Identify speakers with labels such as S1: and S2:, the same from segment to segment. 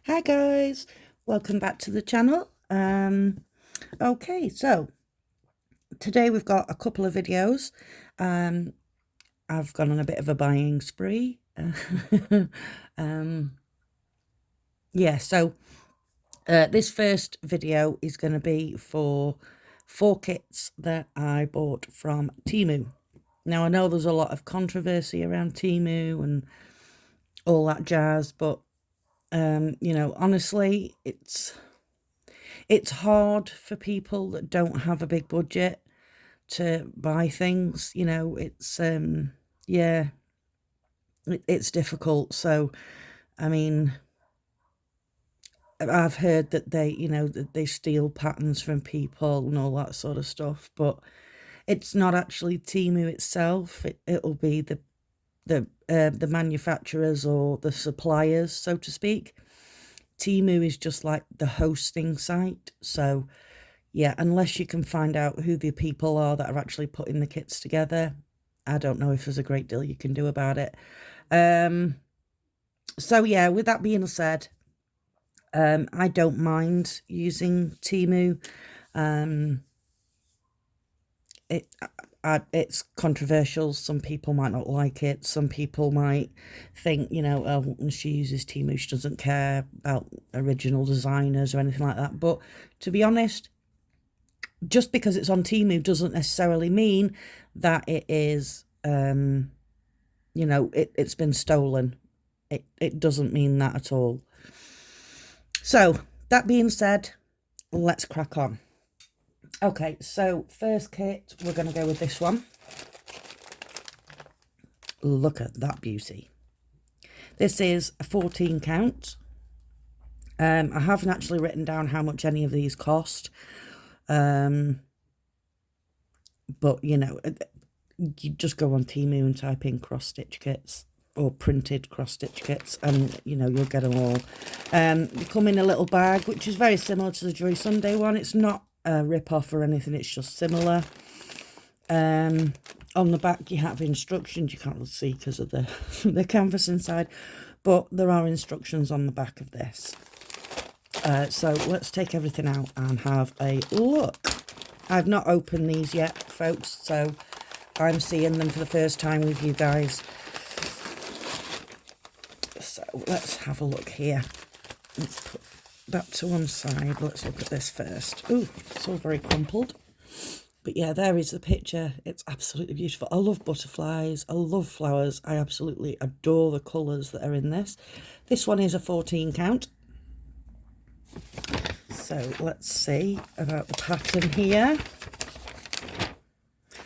S1: Hi guys, welcome back to the channel. Okay, so today we've got a couple of videos. I've gone on a bit of a buying spree. um, yeah, so this first video is going to be for 4 kits that I bought from Temu. Now I know there's a lot of controversy around Temu and all that jazz, but you know, honestly, it's hard for people that don't have a big budget to buy things. You know, yeah, it's difficult. So I mean, I've heard that that they steal patterns from people and all that sort of stuff, but it's not actually Temu itself. It'll be the manufacturers or the suppliers, so to speak. Temu is just like the hosting site. So yeah, unless you can find out who the people are that are actually putting the kits together, I don't know if there's a great deal you can do about it. So yeah, with that being said, I don't mind using Temu. Um, it's controversial. Some people might not like it. Some people might think, oh, she uses Temu, she doesn't care about original designers or anything like that. But to be honest, just because it's on Temu doesn't necessarily mean that it is, it's been stolen. It doesn't mean that at all. So that being said, let's crack on. Okay, so first kit, we're going to go with this one. Look at that beauty. This is a 14 count. I haven't actually written down how much any of these cost. But, you just go on Temu and type in cross-stitch kits or printed cross-stitch kits, and, you'll get them all. They come in a little bag, which is very similar to the Joy Sunday one. It's not a rip-off or anything, it's just similar. On the back you have instructions. You can't really see because of the the canvas inside, but there are instructions on the back of this. So let's take everything out and have a look. I've not opened these yet, folks, so I'm seeing them for the first time with you guys. So let's have a look here. Let's put that to one side. Let's look at this first. Ooh, it's all very crumpled. But yeah, there is the picture. It's absolutely beautiful. I love butterflies. I love flowers. I absolutely adore the colours that are in this. This one is a 14 count. So let's see about the pattern here.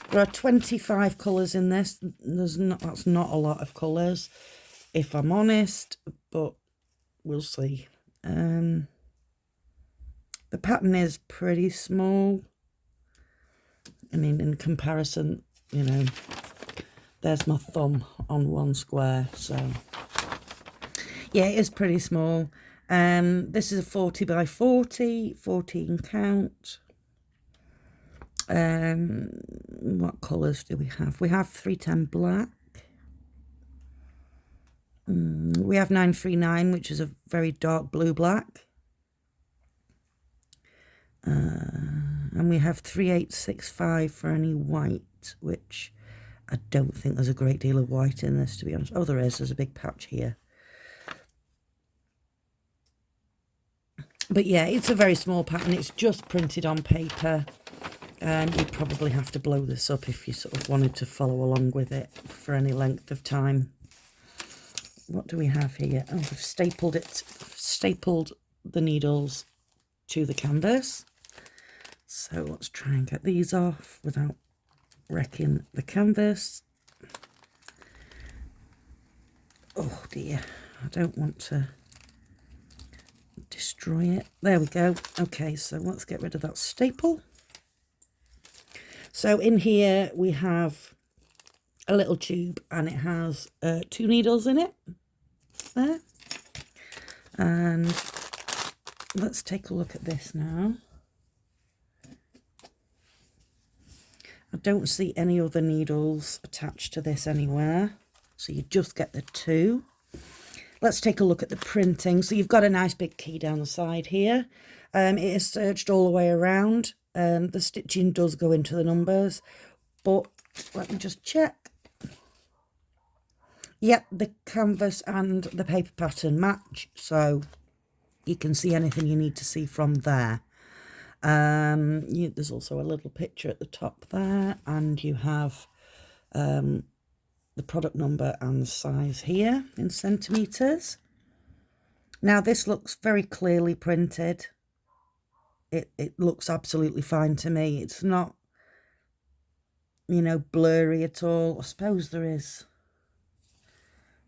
S1: There are 25 colours in this. That's not a lot of colours, if I'm honest, but we'll see. The pattern is pretty small. I mean, in comparison, there's my thumb on one square. So yeah, it is pretty small. This is a 40 by 40, 14 count. What colours do we have? We have 310 black. We have 939, which is a very dark blue black. And we have 3865 for any white, which I don't think there's a great deal of white in this, to be honest. Oh, there is. There's a big patch here. But yeah, it's a very small pattern. It's just printed on paper. You'd probably have to blow this up if you sort of wanted to follow along with it for any length of time. What do we have here? Oh, I've stapled the needles to the canvas. So let's try and get these off without wrecking the canvas. Oh dear, I don't want to destroy it. There we go. Okay, so let's get rid of that staple. So in here we have a little tube, and it has 2 needles in it there. And let's take a look at this now. I don't see any other needles attached to this anywhere, so you just get the 2. let's take a look at the printing. So you've got a nice big key down the side here. It is serged all the way around. The stitching does go into the numbers, but let me just check. Yep, the canvas and the paper pattern match, so you can see anything you need to see from there. There's also a little picture at the top there, and you have the product number and the size here in centimetres. Now this looks very clearly printed. It looks absolutely fine to me. It's not, you know, blurry at all. I suppose there is.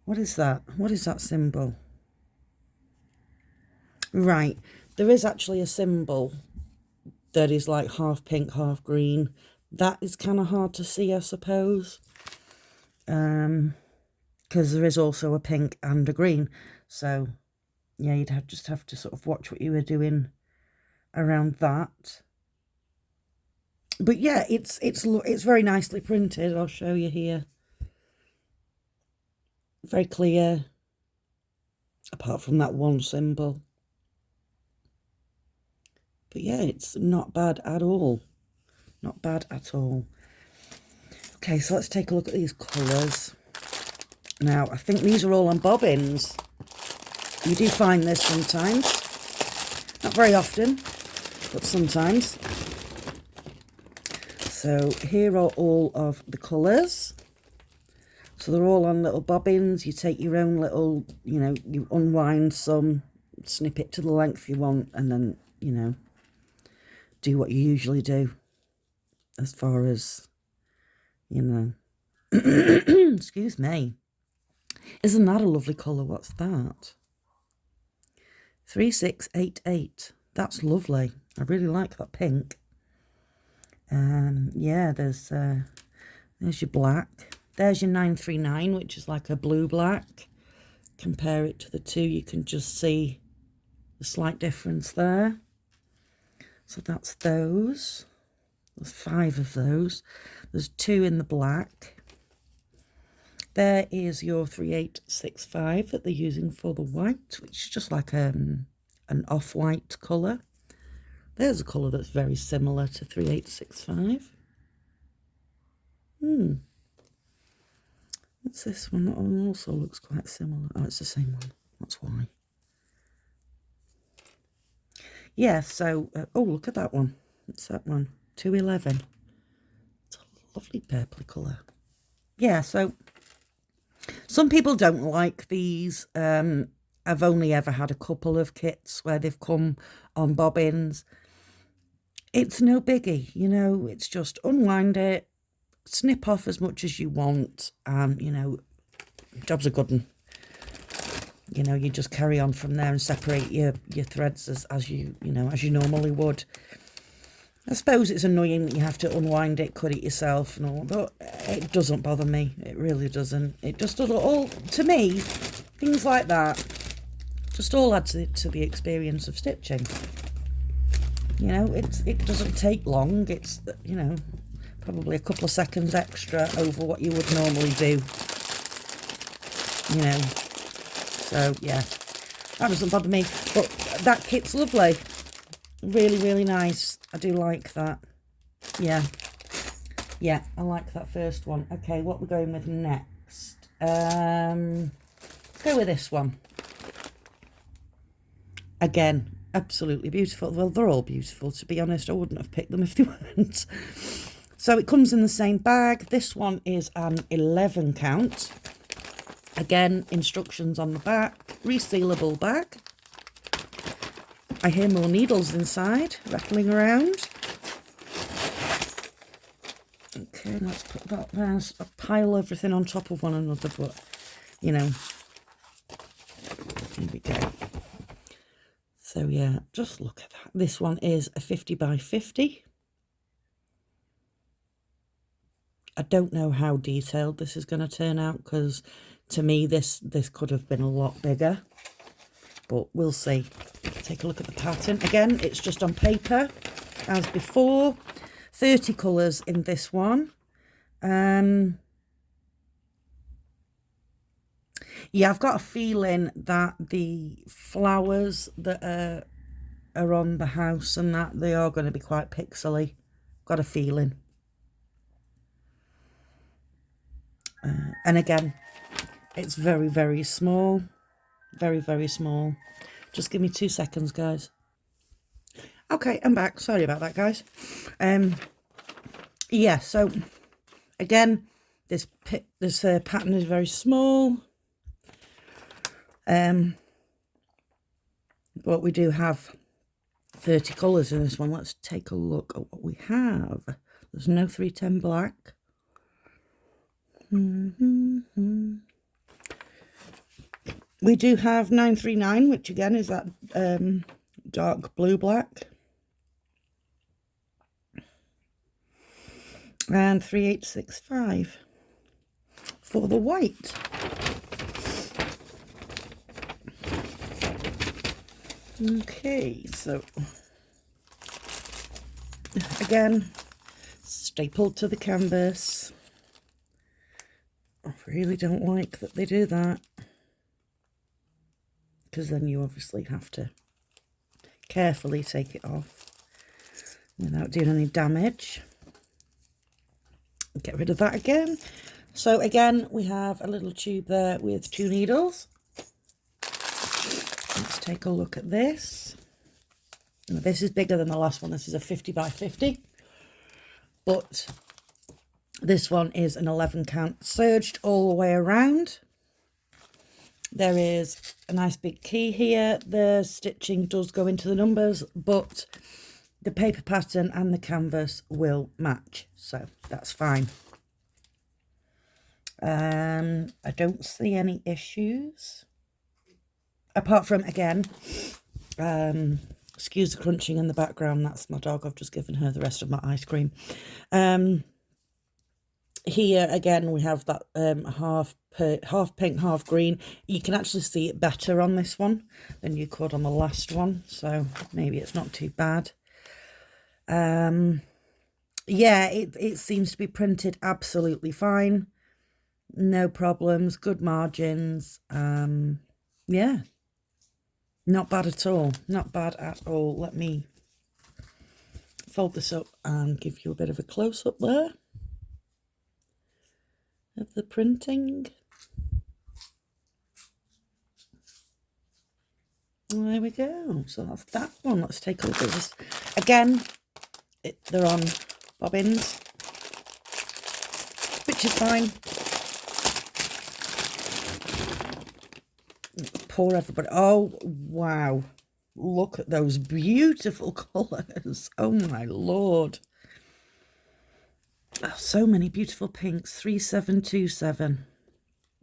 S1: What is that? What is that symbol? Right, there is actually a symbol that is like half pink, half green. That is kind of hard to see, I suppose. Because there is also a pink and a green. So, yeah, you'd just have to sort of watch what you were doing around that. But yeah, it's very nicely printed. I'll show you here. Very clear, apart from that one symbol. But yeah, it's not bad at all. Not bad at all. Okay, so let's take a look at these colours. Now, I think these are all on bobbins. You do find this sometimes. Not very often, but sometimes. So here are all of the colours. So they're all on little bobbins. You take your own little, you know, you unwind some, snip it to the length you want, and then, you know, do what you usually do as far as, you know. Excuse me. Isn't that a lovely colour? What's that? 3688. That's lovely. I really like that pink. Yeah, there's your black. There's your 939, which is like a blue black. Compare it to the two, you can just see the slight difference there. So that's those. There's 5 of those. There's 2 in the black. There is your 3865 that they're using for the white, which is just like an off-white colour. There's a colour that's very similar to 3865. What's this one? That one also looks quite similar. Oh, it's the same one. That's why. Yeah, so, oh, look at that one. What's that one? 211. It's a lovely purpley colour. Yeah, so some people don't like these. I've only ever had a couple of kits where they've come on bobbins. It's no biggie, you know, it's just unwind it, snip off as much as you want, and, you know, job's a good one. You know, you just carry on from there and separate your threads as you know, as you normally would. I suppose it's annoying that you have to unwind it, cut it yourself and all, but it doesn't bother me. It really doesn't. It just doesn't all, to me, things like that just all add to the experience of stitching. You know, it doesn't take long. It's, you know, probably a couple of seconds extra over what you would normally do. You know, so yeah, that doesn't bother me. But that kit's lovely. Really, really nice. I do like that. Yeah. Yeah, I like that first one. Okay, what we're going with next. Let's go with this one. Again, absolutely beautiful. Well, they're all beautiful, to be honest. I wouldn't have picked them if they weren't. So it comes in the same bag. This one is an 11 count. Again, instructions on the back. Resealable bag. I hear more needles inside, rattling around. Okay, let's put that there. I pile everything on top of one another, but, you know, here we go. So, yeah, just look at that. This one is a 50 by 50. I don't know how detailed this is going to turn out, because to me this could have been a lot bigger. But we'll see. Take a look at the pattern. Again, it's just on paper, as before. 30 colours in this one. Yeah, I've got a feeling that the flowers that are on the house and that, they are going to be quite pixely. Got a feeling. And again, it's very, very small. Very, very small. Just give me 2 seconds, guys. Okay, I'm back. Sorry about that, guys. Yeah, so again, this pattern is very small. But we do have 30 colours in this one. Let's take a look at what we have. There's no 310 black. We do have 939, which again is that dark blue black. And 3865 for the white. Okay, so again, stapled to the canvas. I really don't like that they do that, because then you obviously have to carefully take it off without doing any damage. Get rid of that again. So again, we have a little tube there with 2 needles. Let's take a look at this. Now, this is bigger than the last one. This is a 50 by 50, but this one is an 11 count serged all the way around. There is a nice big key here. The stitching does go into the numbers, but the paper pattern and the canvas will match, so that's fine. I don't see any issues, apart from, again, excuse the crunching in the background, that's my dog. I've just given her the rest of my ice cream. Here again we have that half pink, half green. You can actually see it better on this one than you could on the last one, so maybe it's not too bad. Yeah, it seems to be printed absolutely fine. No problems, good margins. Yeah, not bad at all. Not bad at all. Let me fold this up and give you a bit of a close-up there of the printing. There we go. So that's that one. Let's take a look at this. Again, they're on bobbins, which is fine. Pour everybody. Oh, wow. Look at those beautiful colours. Oh, my Lord. Oh, so many beautiful pinks. 3727.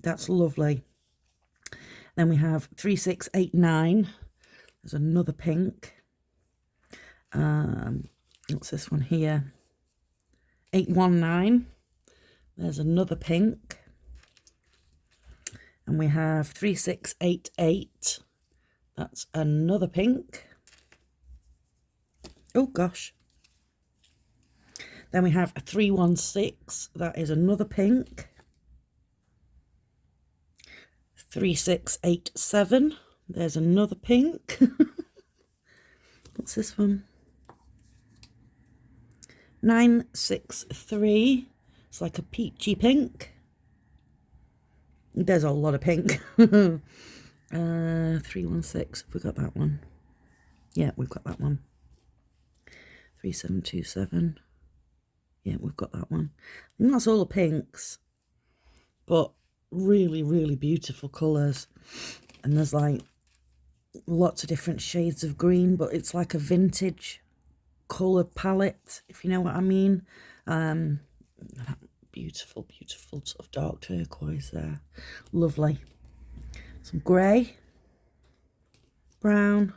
S1: That's lovely. Then we have 3689. There's another pink. What's this one here? 819. There's another pink. And we have 3688. That's another pink. Oh gosh. Then we have a 316. That is another pink. 3687. There's another pink. What's this one? 963. It's like a peachy pink. There's a lot of pink. 316. Have we got that one? Yeah, we've got that one. 3727. Yeah, we've got that one. And that's all the pinks. But really, really beautiful colours. And there's like lots of different shades of green, but it's like a vintage colour palette, if you know what I mean. That beautiful, beautiful sort of dark turquoise there. Lovely. Some grey, brown,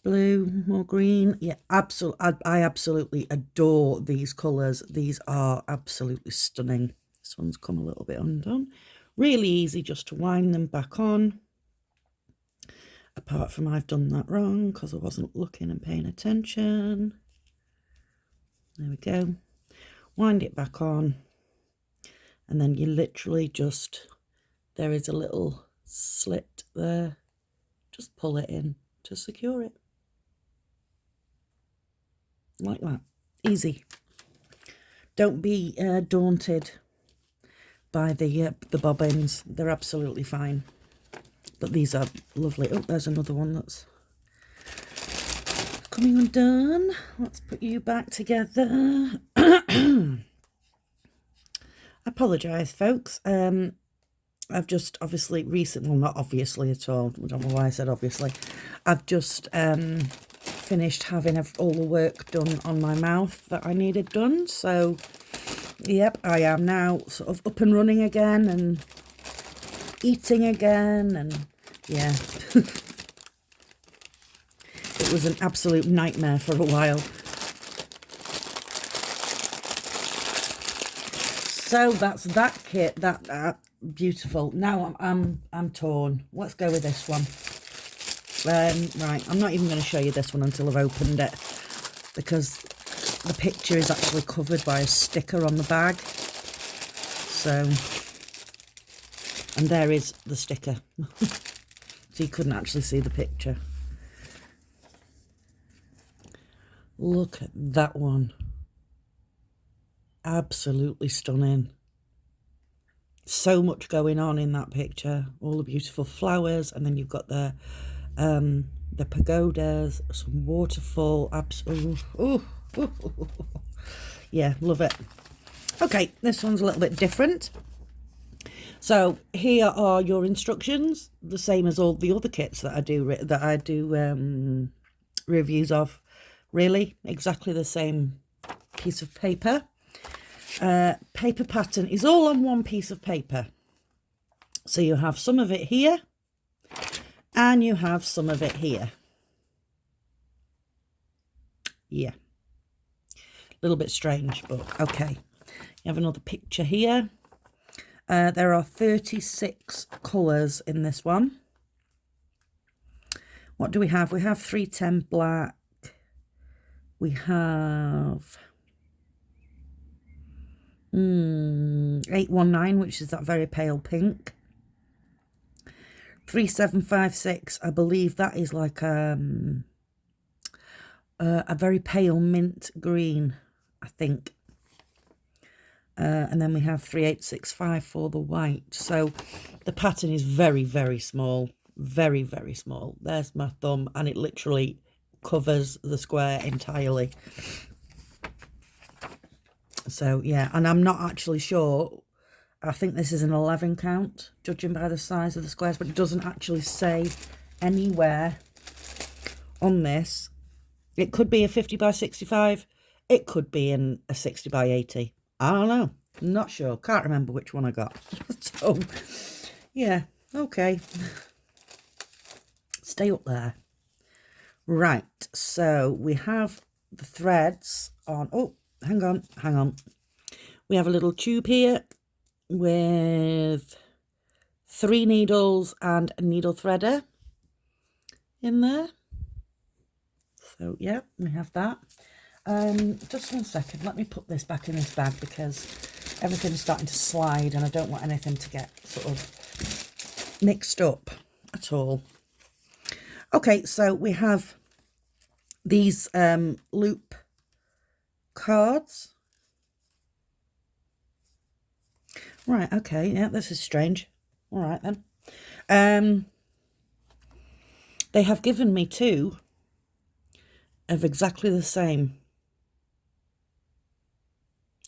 S1: blue, more green. Yeah, absolutely. I absolutely adore these colours. These are absolutely stunning. This one's come a little bit undone. Really easy just to wind them back on. Apart from I've done that wrong because I wasn't looking and paying attention. There we go. Wind it back on. And then you literally just, there is a little slit there. Just pull it in to secure it. Like that. Easy. Don't be daunted by the bobbins. They're absolutely fine. But these are lovely. Oh, there's another one that's coming undone. Let's put you back together. I apologise, folks. I've just obviously recently, well, not obviously at all, I don't know why I said obviously, I've just finished having all the work done on my mouth that I needed done. So, yep, I am now sort of up and running again and eating again, and yeah. It was an absolute nightmare for a while. So that's that kit. That beautiful. Now I'm torn. Let's go with this one. Right, I'm not even going to show you this one until I've opened it, because the picture is actually covered by a sticker on the bag. So, and there is the sticker. So you couldn't actually see the picture. Look at that one. Absolutely stunning. So much going on in that picture. All the beautiful flowers, and then you've got the pagodas, some waterfall. Absolutely. Yeah, love it. Okay, this one's a little bit different. So here are your instructions, the same as all the other kits that I do reviews of. Really, exactly the same piece of paper. Paper pattern is all on one piece of paper. So you have some of it here, and you have some of it here. Yeah. A little bit strange, but okay. You have another picture here. There are 36 colours in this one. What do we have? We have 310 black. We have 819, which is that very pale pink. 3756, I believe that is like a very pale mint green, I think. And then we have 3865 for the white. So the pattern is very, very small. Very, very small. There's my thumb, and it literally covers the square entirely. So yeah, and I'm not actually sure. I think this is an 11 count, judging by the size of the squares, but it doesn't actually say anywhere on this. It could be a 50 by 65. It could be in a 60 by 80. I don't know. Not sure. Can't remember which one I got. So, yeah. Okay. Stay up there. Right. So, we have the threads on. Oh, hang on. Hang on. We have a little tube here with 3 needles and a needle threader in there. So, yeah, we have that. Just 1 second, let me put this back in this bag, because everything's starting to slide and I don't want anything to get sort of mixed up at all. Okay, so we have these loop cards. Right, okay, yeah, this is strange. All right then. They have given me 2 of exactly the same.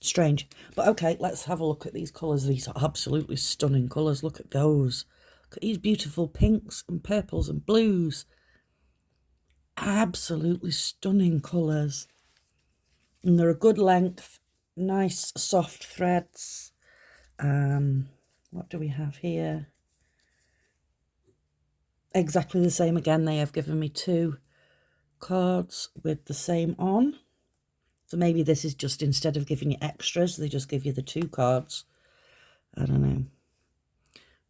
S1: Strange. But okay, let's have a look at these colours. These are absolutely stunning colours. Look at those. Look at these beautiful pinks and purples and blues. Absolutely stunning colours. And they're a good length. Nice soft threads. What do we have here? Exactly the same again. They have given me 2 cards with the same on. So maybe this is just, instead of giving you extras, they just give you the 2 cards. I don't know.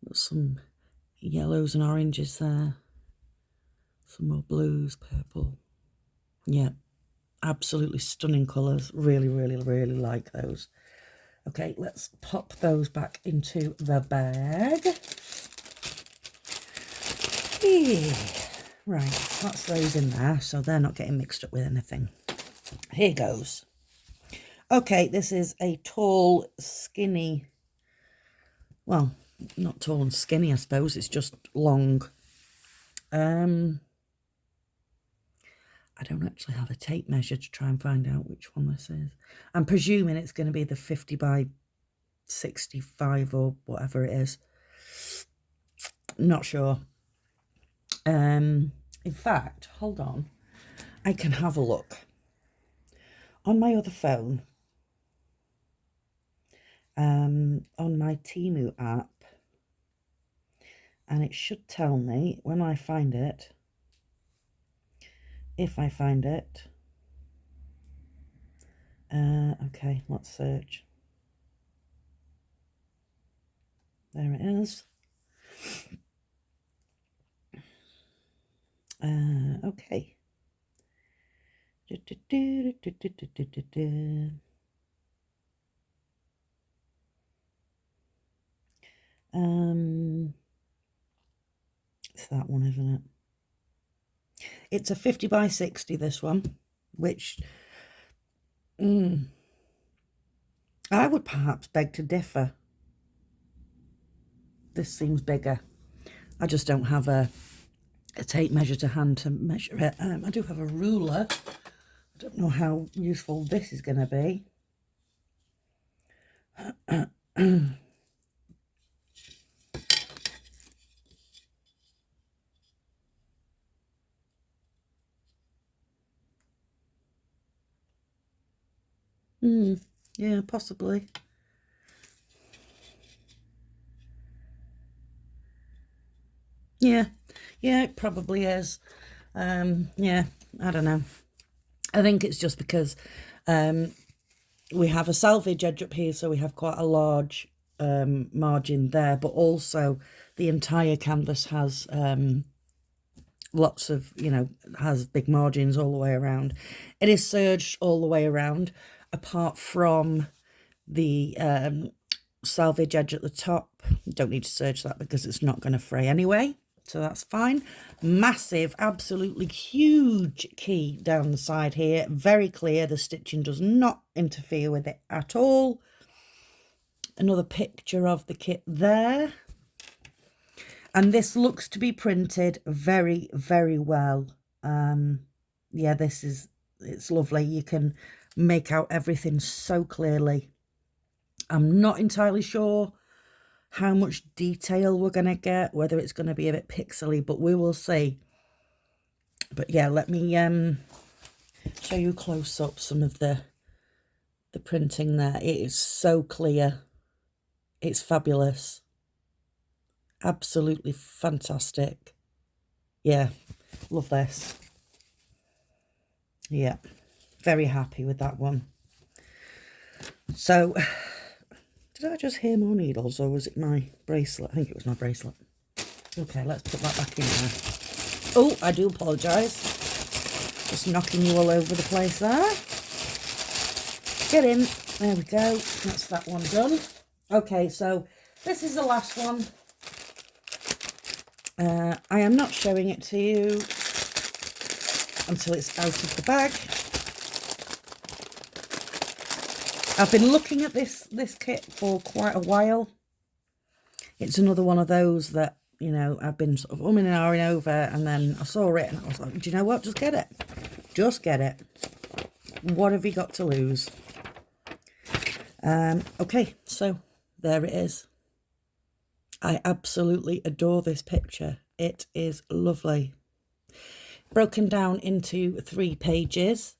S1: Got some yellows and oranges there. Some more blues, purple. Yeah, absolutely stunning colours. Really, really, really like those. Okay, let's pop those back into the bag. Okay, right, that's those in there so they're not getting mixed up with anything. Here goes. Okay, this is a tall, skinny, well, not tall and skinny, I suppose, it's just long. I don't actually have a tape measure to try and find out which one this is. I'm presuming it's going to be the 50 by 65 or whatever it is. Not sure. In fact, hold on. I can have a look. On my other phone, on my Temu app, and it should tell me when I find it, if I find it. Okay, let's search. There it is. Okay. It's that one, isn't it? It's a 50 by 60, this one, which I would perhaps beg to differ. This seems bigger. I just don't have a tape measure to hand to measure it. I do have a ruler. I don't know how useful this is going to be. Yeah, possibly. Yeah, it probably is. Yeah, I don't know. I think it's just because we have a salvage edge up here, so we have quite a large margin there, but also the entire canvas has lots of, has big margins all the way around. It is serged all the way around, apart from the salvage edge at the top. You don't need to serge that because it's not going to fray anyway, so that's fine. Massive, absolutely huge key down the side here, very clear. The stitching does not interfere with it at all. Another picture of the kit there, and this looks to be printed very, very well. Yeah, it's lovely. You can make out everything so clearly. I'm not entirely sure how much detail we're going to get, whether it's going to be a bit pixely, but we will see. But yeah, let me show you close up some of the printing there. It is so clear. It's fabulous. Absolutely fantastic. Yeah, love this. Yeah, very happy with that one. So, did I just hear more needles, or was it my bracelet? I think it was my bracelet. Okay, let's put that back in there. Oh, I do apologise. Just knocking you all over the place there. Get in. There we go. That's that one done. Okay, so this is the last one. I am not showing it to you until it's out of the bag. I've been looking at this kit for quite a while. It's another one of those that, I've been sort of umming and ahhing over, and then I saw it and I was like, do you know what? Just get it. Just get it. What have you got to lose? Okay, so there it is. I absolutely adore this picture. It is lovely. Broken down into 3 pages.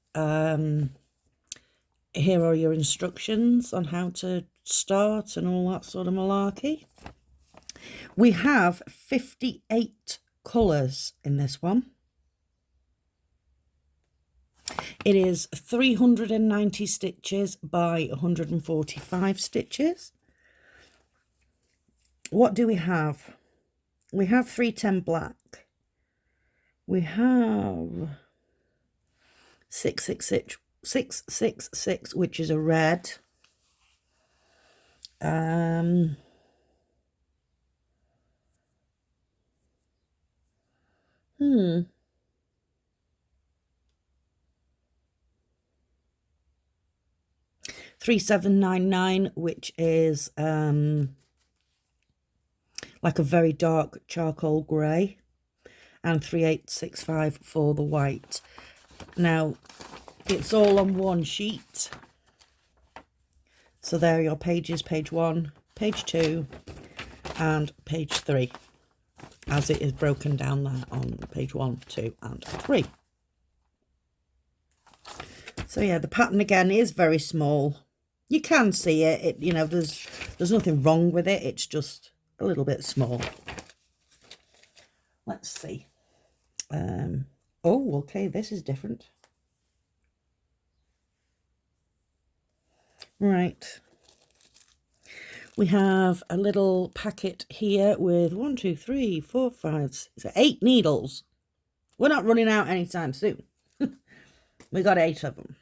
S1: Here are your instructions on how to start and all that sort of malarkey. We have 58 colours in this one. It is 390 stitches by 145 stitches. What do we have? We have 310 black. We have 666, which is a red. $3,799, which is like a very dark charcoal grey, and $3,865 for the white. Now, it's all on one sheet. So there are your pages, page 1, page 2, and page 3, as it is broken down there on page 1, 2, and 3. So yeah, the pattern again is very small. You can see it. You know, there's nothing wrong with it. It's just a little bit small. Let's see. Oh, okay, this is different. Right. We have a little packet here with 1, 2, 3, 4, 5, 6, 8 needles. We're not running out anytime soon. We got 8 of them.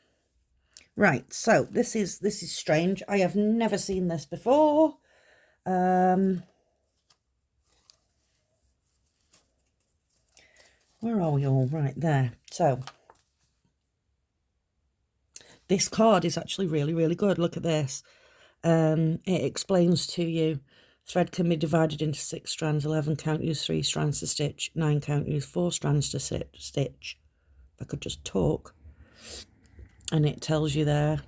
S1: Right, so this is strange. I have never seen this before. Where are we all? Right there. So this card is actually really, really good. Look at this. It explains to you thread can be divided into 6 strands, 11 count, use 3 strands to stitch, 9 count, use 4 strands to stitch. If I could just talk. And it tells you there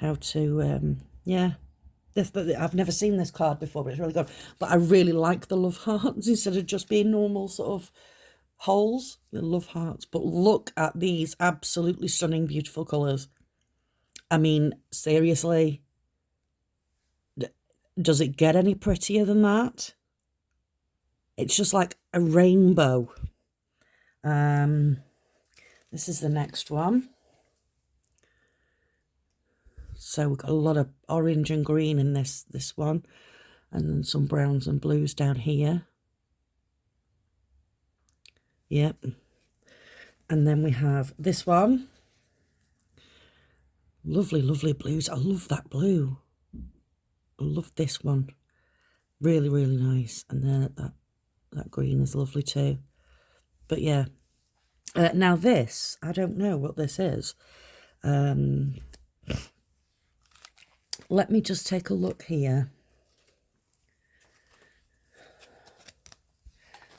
S1: how to, yeah. I've never seen this card before, but it's really good. But I really like the love hearts instead of just being normal sort of holes. The love hearts. But look at these absolutely stunning, beautiful colours. I mean, seriously, does it get any prettier than that? It's just like a rainbow. This is the next one. So we've got a lot of orange and green in this one, and then some browns and blues down here. Yep. And then we have this one. Lovely, lovely blues. I love that blue. I love this one. Really, really nice. And then that green is lovely too. But yeah. Now this, I don't know what this is. Let me just take a look here.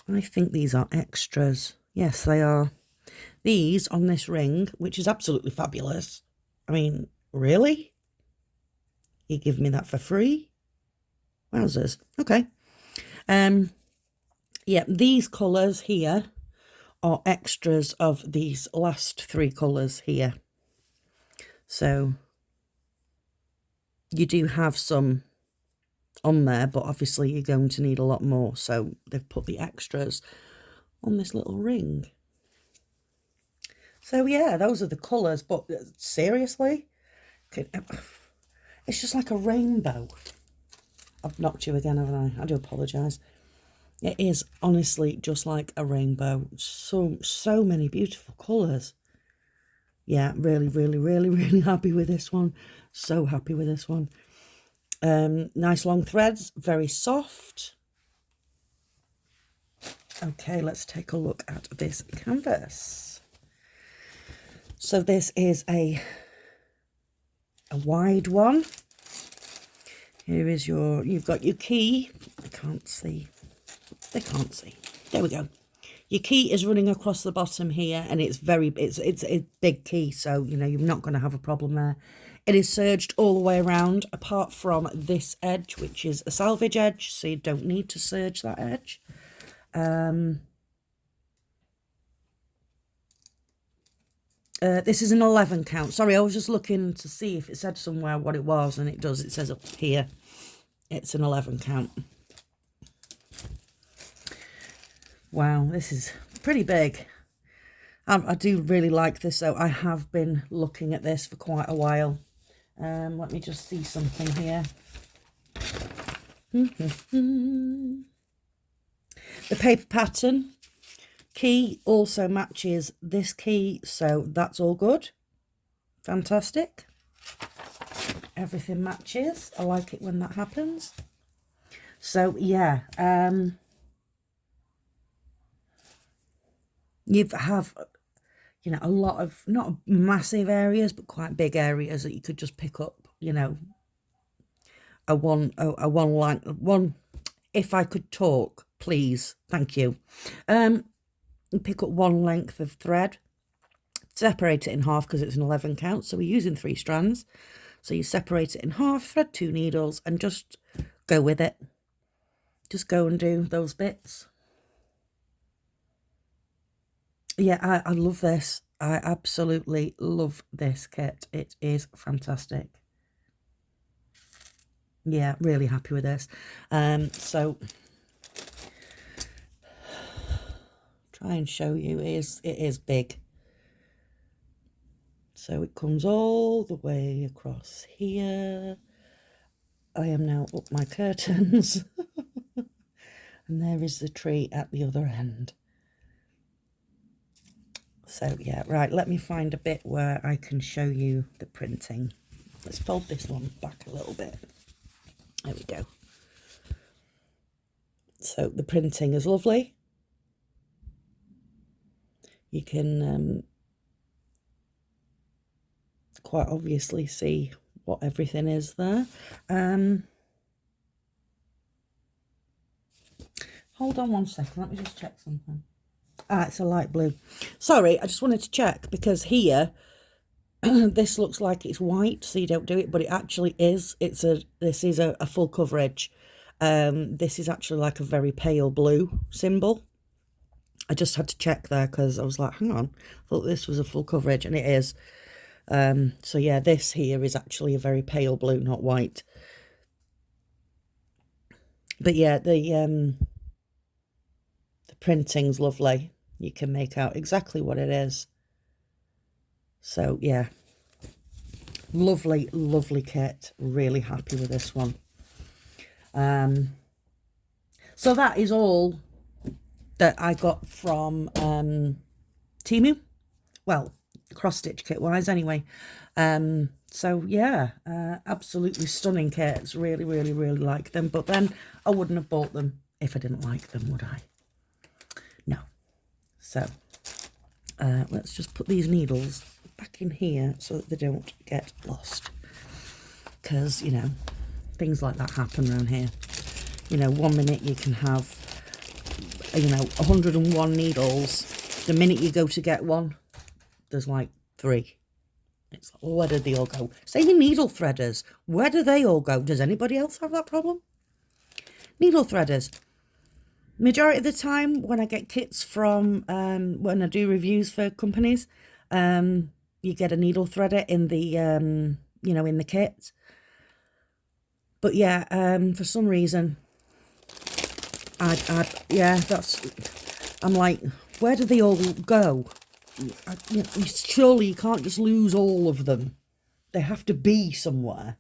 S1: I think these are extras. Yes, they are. These on this ring, which is absolutely fabulous. I mean, really? You give me that for free? Wowzers. Okay. Yeah, these colours here are extras of these last 3 colours here. So you do have some on there, but obviously you're going to need a lot more. So they've put the extras on this little ring. So yeah, those are the colours, but seriously, it's just like a rainbow. I've knocked you again, haven't I? I do apologise. It is honestly just like a rainbow. So many beautiful colours. Yeah, really, really, really, really happy with this one. So happy with this one. Nice long threads, very soft. Okay, let's take a look at this canvas. So this is a wide one. Here is you've got your key. I can't see. They can't see. There we go. Your key is running across the bottom here, and it's a big key, so you know you're not going to have a problem there. It is serged all the way around, apart from this edge, which is a salvage edge, so you don't need to serge that edge. This is an 11 count. Sorry, I was just looking to see if it said somewhere what it was, and it does. It says up here. It's an 11 count. Wow, this is pretty big. I do really like this, though. I have been looking at this for quite a while. Let me just see something here. The paper pattern key also matches this key, so that's all good. Fantastic. Everything matches. I like it when that happens. So yeah, You have, you know, a lot of, not massive areas, but quite big areas that you could just pick up, you know, a one line, one, if I could talk, please, thank you. Pick up one length of thread, separate it in half because it's an 11 count, so we're using 3 strands. So you separate it in half, thread 2 needles, and just go with it. Just go and do those bits. Yeah, I love this. I absolutely love this kit. It is fantastic. Yeah, really happy with this. So try and show you, it is big. So it comes all the way across here. I am now up my curtains. And there is the tree at the other end. So yeah, right, let me find a bit where I can show you the printing. Let's fold this one back a little bit. There we go. So the printing is lovely. You can quite obviously see what everything is there. Hold on one second, let me just check something. Ah, it's a light blue. Sorry, I just wanted to check because here this looks like it's white, so you don't do it, but it actually is. This is a full coverage. This is actually like a very pale blue symbol. I just had to check there because I was like, hang on, I thought this was a full coverage, and it is. So yeah, this here is actually a very pale blue, not white. But yeah, the printing's lovely. You can make out exactly what it is. So yeah, lovely, lovely kit. Really happy with this one. So that is all that I got from Temu. Well, cross-stitch kit wise anyway. So yeah, absolutely stunning kits. Really, really, really like them. But then I wouldn't have bought them if I didn't like them, would I? No. So let's just put these needles back in here so that they don't get lost. Because, you know, things like that happen around here. You know, 1 minute you can have, you know, 101 needles. The minute you go to get one, there's like 3. It's like, well, where did they all go? Same needle threaders. Where do they all go? Does anybody else have that problem? Needle threaders. Majority of the time when I get kits from, when I do reviews for companies, you get a needle threader in the, you know, in the kit. But yeah, for some reason, yeah, I'm like, where do they all go? You know, surely you can't just lose all of them. They have to be somewhere.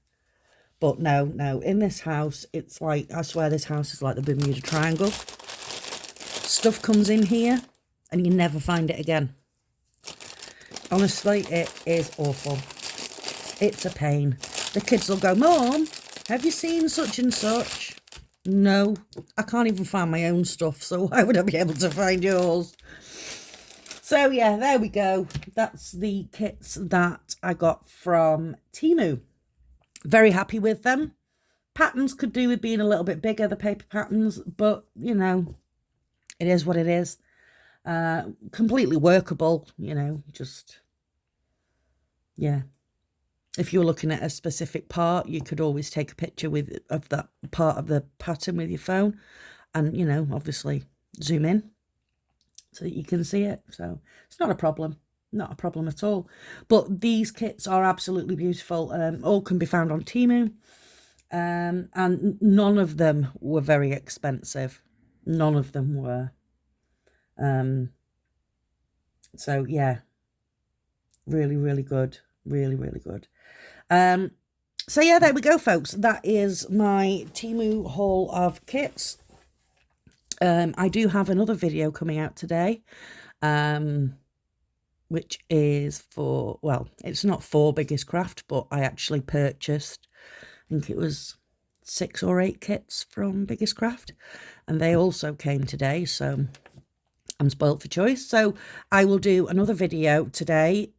S1: But no, in this house, it's like, I swear this house is like the Bermuda Triangle. Stuff comes in here and you never find it again. Honestly, it is awful. It's a pain. The kids will go, Mom, have you seen such and such? No, I can't even find my own stuff, so why would I be able to find yours? So yeah, there we go. That's the kits that I got from Temu. Very happy with them. Patterns could do with being a little bit bigger, the paper patterns, but, you know, it is what it is. Completely workable, you know, just, yeah. If you're looking at a specific part, you could always take a picture of that part of the pattern with your phone and, you know, obviously zoom in so that you can see it. So it's not a problem. Not a problem at all. But these kits are absolutely beautiful. All can be found on Temu. And none of them were very expensive. None of them were. So yeah, really, really good. Really, really good. So yeah, there we go, folks. That is my Temu haul of kits. I do have another video coming out today, which is for, well, it's not for Biggest Craft, but I actually purchased, I think it was 6 or 8 kits from Biggest Craft, and they also came today, so I'm spoilt for choice. So I will do another video today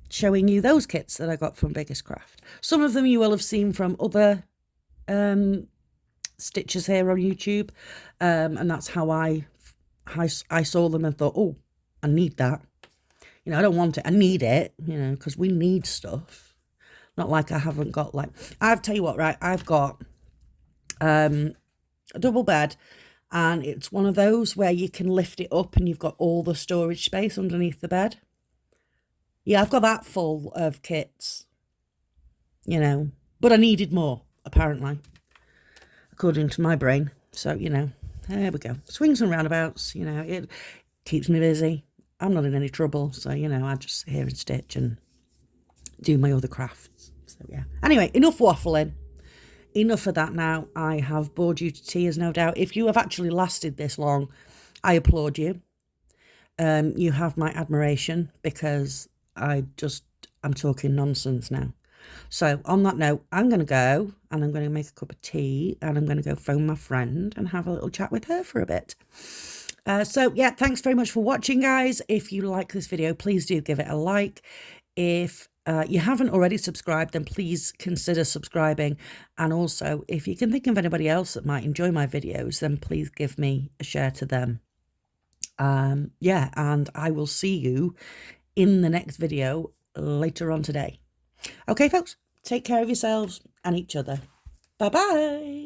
S1: showing you those kits that I got from Biggest Craft. Some of them you will have seen from other stitches here on YouTube, and that's how I saw them and thought, oh, I need that. You know, I don't want it, I need it, you know, because we need stuff. Not like I haven't got, like, I'll tell you what, right, I've got a double bed, and it's one of those where you can lift it up and you've got all the storage space underneath the bed. Yeah, I've got that full of kits, you know, but I needed more, apparently, according to my brain. So, you know, there we go. Swings and roundabouts, you know, it keeps me busy. I'm not in any trouble, so, you know, I just sit here and stitch and do my other crafts. So, yeah. Anyway, enough waffling. Enough of that now. I have bored you to tears, no doubt. If you have actually lasted this long, I applaud you. You have my admiration, because I'm talking nonsense now. So on that note, I'm going to go and I'm going to make a cup of tea and I'm going to go phone my friend and have a little chat with her for a bit. So yeah, thanks very much for watching, guys. If you like this video, please do give it a like. If you haven't already subscribed, then please consider subscribing. And also, if you can think of anybody else that might enjoy my videos, then please give me a share to them. Yeah, and I will see you in the next video later on today. Okay, folks, take care of yourselves and each other. Bye-bye.